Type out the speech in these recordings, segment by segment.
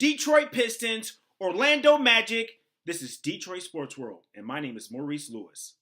Detroit Pistons, Orlando Magic. This is Detroit Sports World, and my name is Maurice Lewis.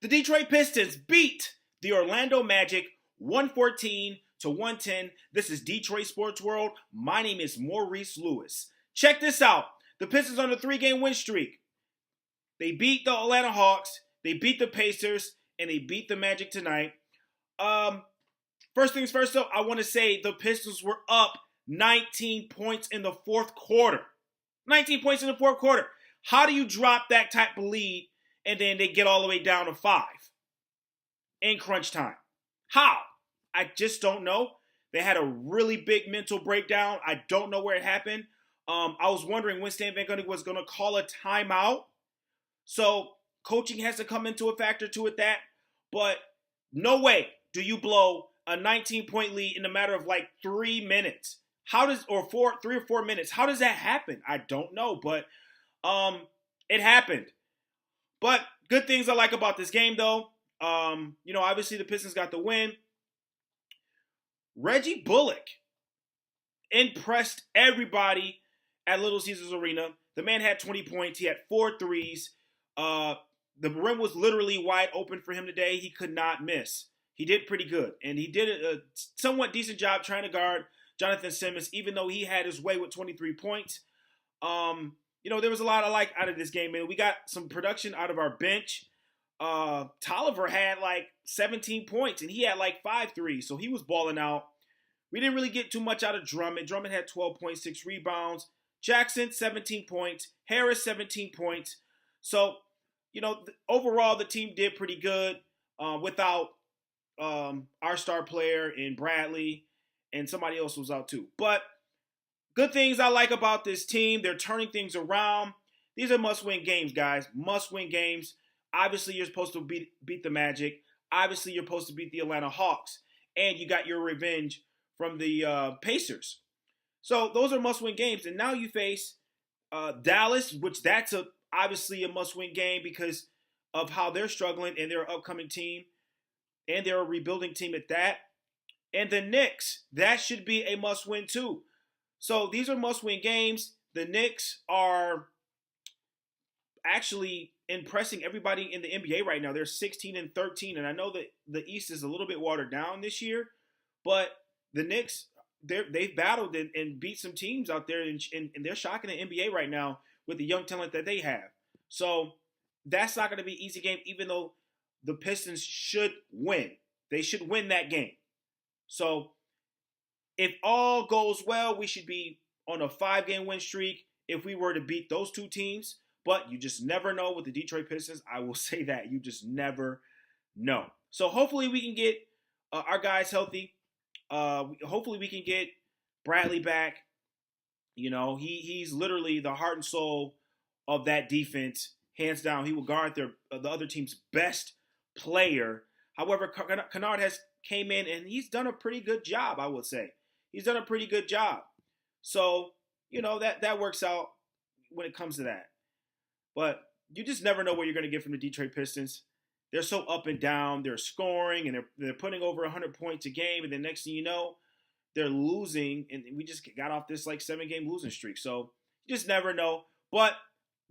The Detroit Pistons beat the Orlando Magic 114-110. This is Detroit Sports World. My name is Maurice Lewis. Check this out. The Pistons on a 3-game win streak. They beat the Atlanta Hawks, they beat the Pacers, and they beat the Magic tonight. First things first, though, I want to say the Pistons were up 19 points in the fourth quarter. 19 points in the fourth quarter. How do you drop that type of lead and then they get all the way down to 5 in crunch time? How? I just don't know. They had a really big mental breakdown. I don't know where it happened. I was wondering when Stan Van Gundy was going to call a timeout. So coaching has to come into a factor to it that. But no way do you blow a 19-point lead in a matter of like 3 minutes. How does, or 3 or 4 minutes? How does that happen? I don't know, but it happened. But good things I like about this game, though. Obviously the Pistons got the win. Reggie Bullock impressed everybody at Little Caesars Arena. The man had 20 points. He had 4 threes. The rim was literally wide open for him today. He could not miss. He did pretty good. And he did a somewhat decent job trying to guard Jonathan Simmons, even though he had his way with 23 points. There was a lot I like out of this game, man. We got some production out of our bench. Tolliver had like 17 points, and he had like 5 threes, so he was balling out. We didn't really get too much out of Drummond. Drummond had 12.6 rebounds. Jackson, 17 points. Harris, 17 points. So, overall, the team did pretty good without our star player in Bradley, and somebody else was out too. But good things I like about this team. They're turning things around. These are must-win games, guys. Must-win games. Obviously, you're supposed to beat the Magic. Obviously, you're supposed to beat the Atlanta Hawks. And you got your revenge from the Pacers. So those are must-win games. And now you face Dallas, which that's obviously a must-win game because of how they're struggling and their upcoming team. And they're a rebuilding team at that. And the Knicks, that should be a must-win too. So these are must-win games. The Knicks are actually impressing everybody in the NBA right now. They're 16-13, and I know that the East is a little bit watered down this year, but the Knicks, they've battled and beat some teams out there, and they're shocking the NBA right now with the young talent that they have. So that's not going to be an easy game, even though the Pistons should win. They should win that game. So if all goes well, we should be on a 5-game win streak if we were to beat those two teams. But you just never know with the Detroit Pistons. I will say that. You just never know. So hopefully we can get our guys healthy. Hopefully we can get Bradley back. He's literally the heart and soul of that defense. Hands down, he will guard the other team's best player. However, Kennard has came in and he's done a pretty good job, I would say. He's done a pretty good job. So, that works out when it comes to that. But you just never know what you're going to get from the Detroit Pistons. They're so up and down. They're scoring, and they're putting over 100 points a game. And the next thing you know, they're losing. And we just got off this, 7-game losing streak. So you just never know. But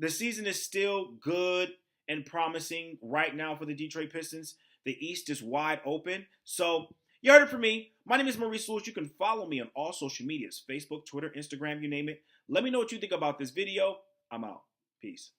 the season is still good and promising right now for the Detroit Pistons. The East is wide open. So you heard it from me. My name is Maurice Lewis. You can follow me on all social medias, Facebook, Twitter, Instagram, you name it. Let me know what you think about this video. I'm out. Peace.